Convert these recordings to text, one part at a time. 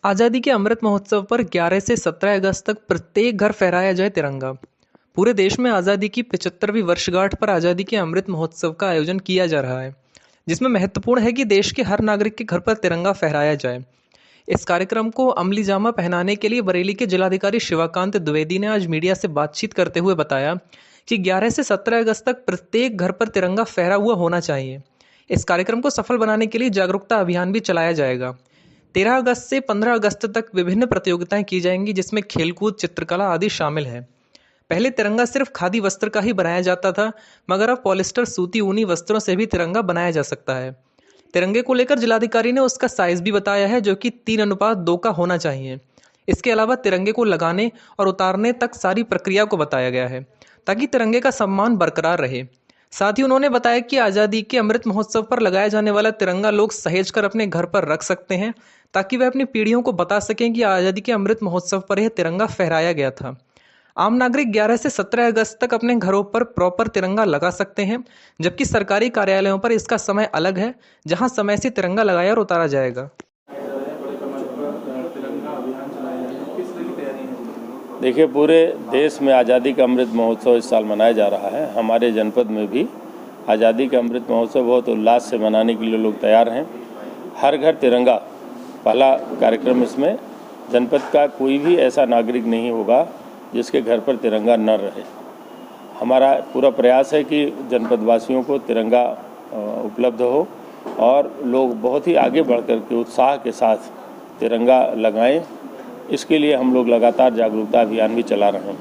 आज़ादी के अमृत महोत्सव पर 11 से 17 अगस्त तक प्रत्येक घर फहराया जाए तिरंगा। पूरे देश में आज़ादी की 75वीं वर्षगांठ पर आज़ादी के अमृत महोत्सव का आयोजन किया जा रहा है, जिसमें महत्वपूर्ण है कि देश के हर नागरिक के घर पर तिरंगा फहराया जाए। इस कार्यक्रम को अमली जामा पहनाने के लिए बरेली के जिलाधिकारी शिवाकांत द्विवेदी ने आज मीडिया से बातचीत करते हुए बताया कि 11 से 17 अगस्त तक प्रत्येक घर पर तिरंगा फहरा हुआ होना चाहिए। इस कार्यक्रम को सफल बनाने के लिए जागरूकता अभियान भी चलाया जाएगा। 13 अगस्त से 15 अगस्त तक विभिन्न प्रतियोगिताएं की जाएंगी, जिसमें खेलकूद, चित्रकला आदि शामिल है। पहले तिरंगा सिर्फ खादी वस्त्र का ही बनाया जाता था, मगर अब पॉलिस्टर, सूती, ऊनी वस्त्रों से भी तिरंगा बनाया जा सकता है। तिरंगे को लेकर जिलाधिकारी ने उसका साइज भी बताया है, जो कि 3:2 का होना चाहिए। इसके अलावा तिरंगे को लगाने और उतारने तक सारी प्रक्रिया को बताया गया है, ताकि तिरंगे का सम्मान बरकरार रहे। साथ ही उन्होंने बताया कि आज़ादी के अमृत महोत्सव पर लगाया जाने वाला तिरंगा लोग सहेज कर अपने घर पर रख सकते हैं, ताकि वह अपनी पीढ़ियों को बता सकें कि आज़ादी के अमृत महोत्सव पर यह तिरंगा फहराया गया था। आम नागरिक 11 से 17 अगस्त तक अपने घरों पर प्रॉपर तिरंगा लगा सकते हैं, जबकि सरकारी कार्यालयों पर इसका समय अलग है, जहां समय से तिरंगा लगाया और उतारा जाएगा। देखिए, पूरे देश में आज़ादी का अमृत महोत्सव इस साल मनाया जा रहा है। हमारे जनपद में भी आज़ादी का अमृत महोत्सव बहुत उल्लास से मनाने के लिए लोग तैयार हैं। हर घर तिरंगा पहला कार्यक्रम। इसमें जनपद का कोई भी ऐसा नागरिक नहीं होगा जिसके घर पर तिरंगा न रहे। हमारा पूरा प्रयास है कि जनपद वासियों को तिरंगा उपलब्ध हो और लोग बहुत ही आगे बढ़ कर के उत्साह के साथ तिरंगा लगाएं। इसके लिए हम लोग लगातार जागरूकता अभियान भी चला रहे हैं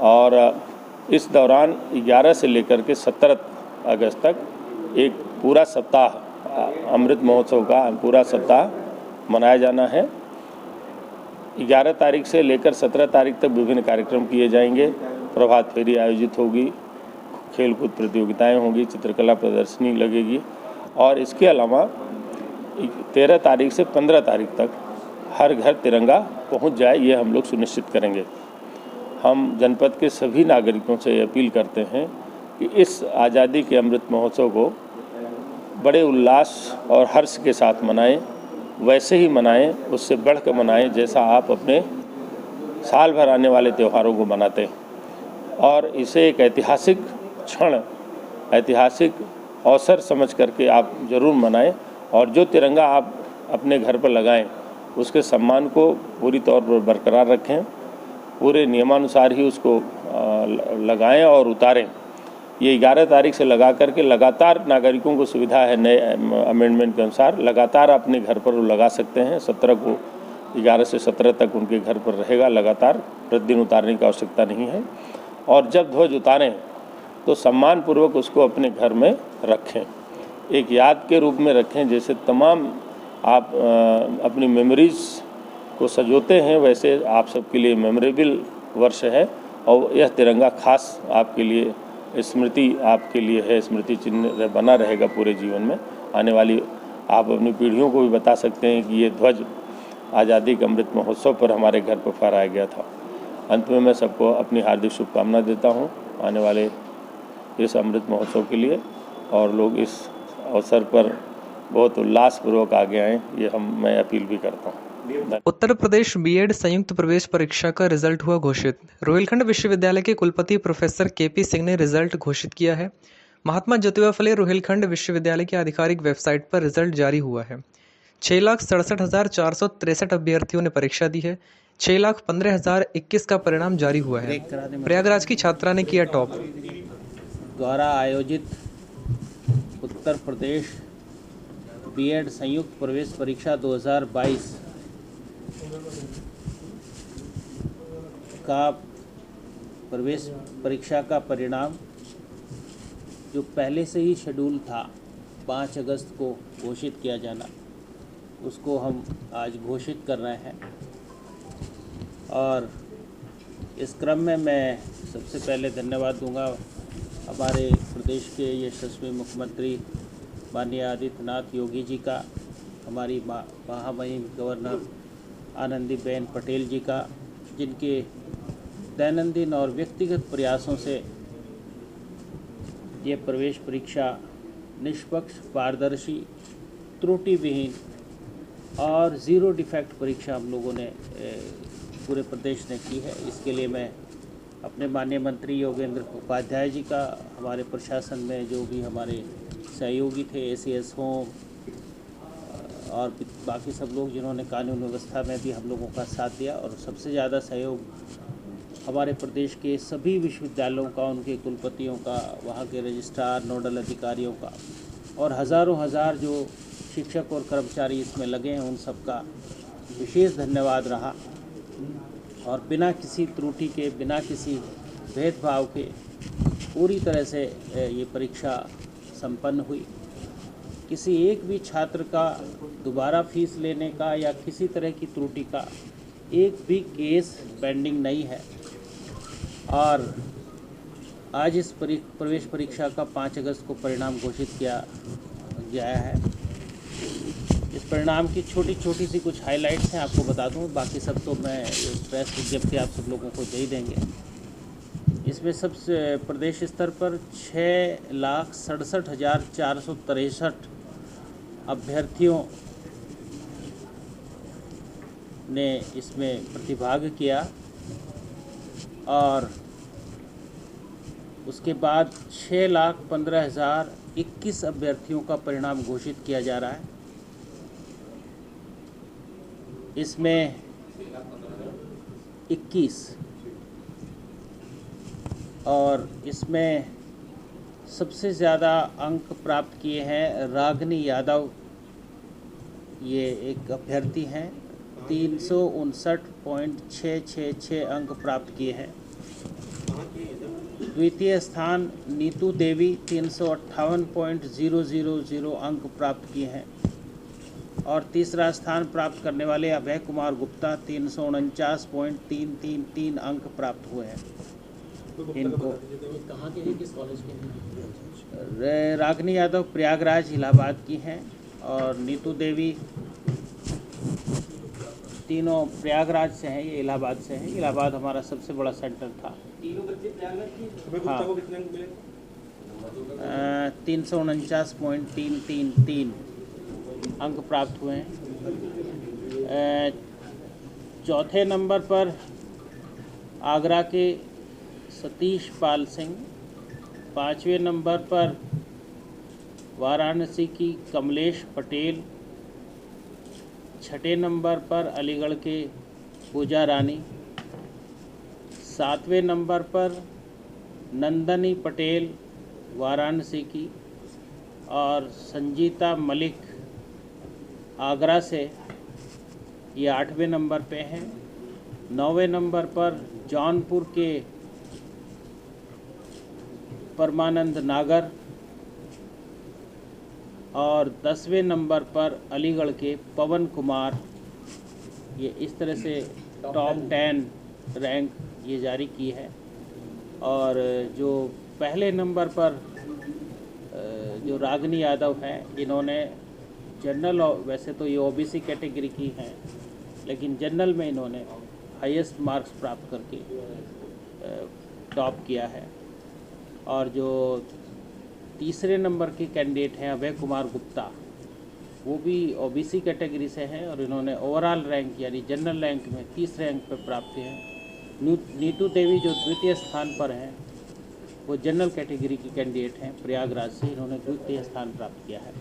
और इस दौरान 11 से लेकर के 17 अगस्त तक एक पूरा सप्ताह अमृत महोत्सव का पूरा सप्ताह मनाया जाना है। 11 तारीख से लेकर 17 तारीख तक विभिन्न कार्यक्रम किए जाएंगे। प्रभात फेरी आयोजित होगी, खेलकूद प्रतियोगिताएं होंगी, चित्रकला प्रदर्शनी लगेगी और इसके अलावा 13 तारीख से 15 तारीख तक हर घर तिरंगा पहुंच जाए, ये हम लोग सुनिश्चित करेंगे। हम जनपद के सभी नागरिकों से अपील करते हैं कि इस आज़ादी के अमृत महोत्सव को बड़े उल्लास और हर्ष के साथ मनाएं, वैसे ही मनाएं, उससे बढ़कर मनाएं जैसा आप अपने साल भर आने वाले त्योहारों को मनाते हैं। और इसे एक ऐतिहासिक क्षण, ऐतिहासिक अवसर समझ करके आप ज़रूर मनाएं और जो तिरंगा आप अपने घर पर लगाएं उसके सम्मान को पूरी तौर पर बरकरार रखें, पूरे नियमानुसार ही उसको लगाएं और उतारें। ये 11 तारीख से लगा करके लगातार नागरिकों को सुविधा है, नए अमेंडमेंट के अनुसार लगातार अपने घर पर वो लगा सकते हैं। 17 को 11 से 17 तक उनके घर पर रहेगा, लगातार प्रतिदिन उतारने की आवश्यकता नहीं है। और जब ध्वज उतारें तो सम्मानपूर्वक उसको अपने घर में रखें, एक याद के रूप में रखें। जैसे तमाम आप अपनी मेमोरीज़ को सजोते हैं, वैसे आप सबके लिए मेमोरेबल वर्ष है और यह तिरंगा खास आपके लिए स्मृति आपके लिए है, स्मृति चिन्ह बना रहेगा पूरे जीवन में। आने वाली आप अपनी पीढ़ियों को भी बता सकते हैं कि ये ध्वज आज़ादी के अमृत महोत्सव पर हमारे घर पर फहराया गया था। अंत में मैं सबको अपनी हार्दिक शुभकामना देता हूँ आने वाले इस अमृत महोत्सव के लिए, और लोग इस अवसर पर बहुत उल्लासपूर्वक आगे आएँ, ये मैं अपील भी करता हूँ। उत्तर प्रदेश बीएड संयुक्त प्रवेश परीक्षा का रिजल्ट हुआ घोषित। रोहिलखंड विश्वविद्यालय के कुलपति प्रोफेसर केपी सिंह ने रिजल्ट घोषित किया है। महात्मा ज्योतिबा फुले रोहिलखंड विश्वविद्यालय की आधिकारिक वेबसाइट पर रिजल्ट जारी हुआ है। 6,67,463 अभ्यर्थियों ने परीक्षा दी है। 6,15,021 का परिणाम जारी हुआ है। प्रयागराज की छात्रा ने किया टॉप। द्वारा आयोजित उत्तर प्रदेश बीएड संयुक्त प्रवेश परीक्षा 2022 का प्रवेश परीक्षा का परिणाम जो पहले से ही शेड्यूल था 5 अगस्त को घोषित किया जाना, उसको हम आज घोषित कर रहे हैं। और इस क्रम में मैं सबसे पहले धन्यवाद दूंगा हमारे प्रदेश के यशस्वी मुख्यमंत्री माननीय आदित्यनाथ योगी जी का, हमारी महामहिम गवर्नर आनंदीबेन पटेल जी का, जिनके दैनंदिन और व्यक्तिगत प्रयासों से ये प्रवेश परीक्षा निष्पक्ष, पारदर्शी, त्रुटि विहीन और ज़ीरो डिफेक्ट परीक्षा हम लोगों ने पूरे प्रदेश ने की है। इसके लिए मैं अपने माननीय मंत्री योगेंद्र उपाध्याय जी का, हमारे प्रशासन में जो भी हमारे सहयोगी थे, एसीएस हों और बाकी सब लोग जिन्होंने कानून व्यवस्था में भी हम लोगों का साथ दिया, और सबसे ज़्यादा सहयोग हमारे प्रदेश के सभी विश्वविद्यालयों का, उनके कुलपतियों का, वहाँ के रजिस्ट्रार, नोडल अधिकारियों का, और हज़ारों हज़ार जो शिक्षक और कर्मचारी इसमें लगे हैं, उन सब का विशेष धन्यवाद रहा। और बिना किसी त्रुटि के, बिना किसी भेदभाव के पूरी तरह से ये परीक्षा संपन्न हुई। किसी एक भी छात्र का दोबारा फीस लेने का या किसी तरह की त्रुटि का एक भी केस पेंडिंग नहीं है। और आज इस प्रवेश परीक्षा का 5 अगस्त को परिणाम घोषित किया गया है। इस परिणाम की छोटी छोटी सी कुछ हाइलाइट्स हैं, आपको बता दूं, बाकी सब तो मैं प्रेस विज्ञप्ति आप सब लोगों को दे ही देंगे। इसमें सबसे प्रदेश स्तर पर 6,67,463 अभ्यर्थियों ने इसमें प्रतिभाग किया, और उसके बाद 6,15,021 अभ्यर्थियों का परिणाम घोषित किया जा रहा है। इसमें 21, और इसमें सबसे ज़्यादा अंक प्राप्त किए हैं रागनी यादव, ये एक अभ्यर्थी हैं, 359.666 अंक प्राप्त किए हैं। द्वितीय स्थान नीतू देवी 358.000 अंक प्राप्त किए हैं, और तीसरा स्थान प्राप्त करने वाले अभय कुमार गुप्ता 349.333 अंक प्राप्त हुए हैं। इनको कहाँ के हैं, किस कॉलेज के हैं? रागनी यादव प्रयागराज इलाहाबाद की हैं, और नीतू देवी, तीनों प्रयागराज से हैं, ये इलाहाबाद से हैं। इलाहाबाद हमारा सबसे बड़ा सेंटर था। तीनों बच्चे प्रयागराज की? हाँ, 349.333 अंक प्राप्त हुए हैं। चौथे नंबर पर आगरा के सतीश पाल सिंह, 5वें नंबर पर वाराणसी की कमलेश पटेल, 6ठे नंबर पर अलीगढ़ के पूजा रानी, 7वें नंबर पर नंदनी पटेल वाराणसी की, और संजीता मलिक आगरा से, ये 8वें नंबर पे हैं। 9वें नंबर पर जौनपुर के परमानंद नागर, और 10वें नंबर पर अलीगढ़ के पवन कुमार। ये इस तरह से टॉप 10 रैंक ये जारी की है। और जो पहले नंबर पर जो रागनी यादव हैं, इन्होंने जनरल, वैसे तो ये ओबीसी कैटेगरी की हैं, लेकिन जनरल में इन्होंने हाईएस्ट मार्क्स प्राप्त करके टॉप किया है। और जो तीसरे नंबर के कैंडिडेट हैं अभय कुमार गुप्ता, वो भी ओबीसी कैटेगरी से हैं, और इन्होंने ओवरऑल रैंक यानी जनरल रैंक में 30 रैंक पर प्राप्त किए हैं। नीतू देवी जो द्वितीय स्थान पर हैं, वो जनरल कैटेगरी की कैंडिडेट हैं प्रयागराज से, इन्होंने द्वितीय स्थान प्राप्त किया है।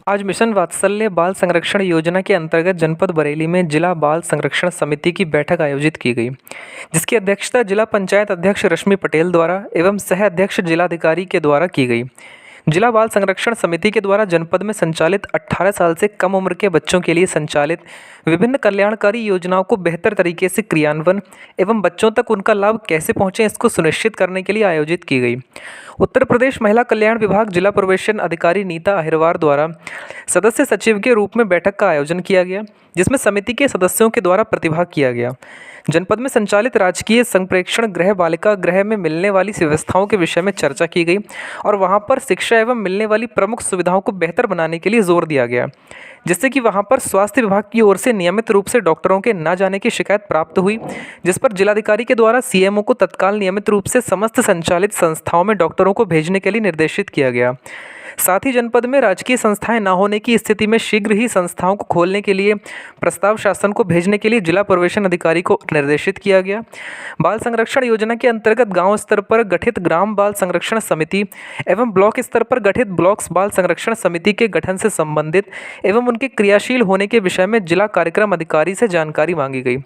आज मिशन वात्सल्य बाल संरक्षण योजना के अंतर्गत जनपद बरेली में जिला बाल संरक्षण समिति की बैठक आयोजित की गई, जिसकी अध्यक्षता जिला पंचायत अध्यक्ष रश्मि पटेल द्वारा एवं सह अध्यक्ष जिलाधिकारी के द्वारा की गई। जिला बाल संरक्षण समिति के द्वारा जनपद में संचालित 18 साल से कम उम्र के बच्चों के लिए संचालित विभिन्न कल्याणकारी योजनाओं को बेहतर तरीके से क्रियान्वयन एवं बच्चों तक उनका लाभ कैसे पहुंचे, इसको सुनिश्चित करने के लिए आयोजित की गई। उत्तर प्रदेश महिला कल्याण विभाग जिला प्रवेशन अधिकारी नीता अहिरवार द्वारा सदस्य सचिव के रूप में बैठक का आयोजन किया गया, जिसमें समिति के सदस्यों के द्वारा प्रतिभाग किया गया। जनपद में संचालित राजकीय संप्रेक्षण गृह बालिका गृह में मिलने वाली व्यवस्थाओं के विषय में चर्चा की गई, और वहां पर शिक्षा एवं मिलने वाली प्रमुख सुविधाओं को बेहतर बनाने के लिए जोर दिया गया, जिससे कि वहां पर स्वास्थ्य विभाग की ओर से नियमित रूप से डॉक्टरों के न जाने की शिकायत प्राप्त हुई, जिस पर जिलाधिकारी के द्वारा सीएमओ को तत्काल नियमित रूप से समस्त संचालित संस्थाओं में डॉक्टरों को भेजने के लिए निर्देशित किया गया। साथ ही जनपद में राजकीय संस्थाएं न होने की स्थिति में शीघ्र ही संस्थाओं को खोलने के लिए प्रस्ताव शासन को भेजने के लिए जिला प्रवेशन अधिकारी को निर्देशित किया गया। बाल संरक्षण योजना के अंतर्गत गांव स्तर पर गठित ग्राम बाल संरक्षण समिति एवं ब्लॉक स्तर पर गठित ब्लॉक्स बाल संरक्षण समिति के गठन से संबंधित एवं उनके क्रियाशील होने के विषय में जिला कार्यक्रम अधिकारी से जानकारी मांगी गई।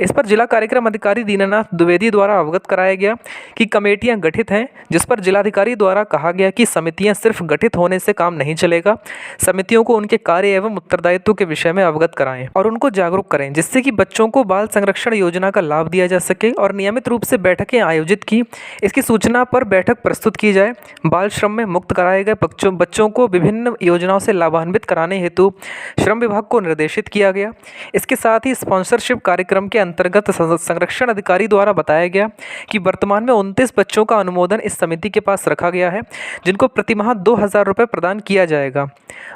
इस पर जिला कार्यक्रम अधिकारी दीनानाथ द्विवेदी द्वारा अवगत कराया गया कि कमेटियां गठित हैं, जिस पर जिलाधिकारी द्वारा कहा गया कि समितियां सिर्फ गठित होने से काम नहीं चलेगा। समितियों को उनके कार्य एवं उत्तरदायित्व के विषय में अवगत कराएं और उनको जागरूक करें, जिससे कि बच्चों को बाल संरक्षण योजना का लाभ दिया जा सके और नियमित रूप से बैठकें आयोजित की इसकी सूचना पर बैठक प्रस्तुत की जाए। बाल श्रम में मुक्त कराए गए बच्चों को विभिन्न योजनाओं से लाभान्वित कराने हेतु श्रम विभाग को निर्देशित किया गया। इसके साथ ही स्पॉन्सरशिप कार्यक्रम के अंतर्गत संरक्षण अधिकारी द्वारा बताया गया कि वर्तमान में 29 बच्चों का अनुमोदन इस समिति के पास रखा गया है, जिनको प्रतिमाह 2000 रुपये प्रदान किया जाएगा।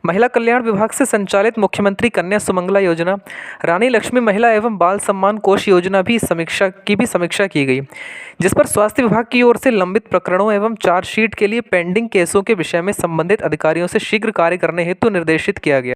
महिला कल्याण विभाग से संचालित मुख्यमंत्री कन्या सुमंगला योजना, रानी लक्ष्मी महिला एवं बाल सम्मान कोष योजना भी समीक्षा की गई, जिस पर स्वास्थ्य विभाग की ओर से लंबित प्रकरणों एवं चार्जशीट के लिए पेंडिंग केसों के विषय में संबंधित अधिकारियों से शीघ्र कार्य करने हेतु निर्देशित किया गया।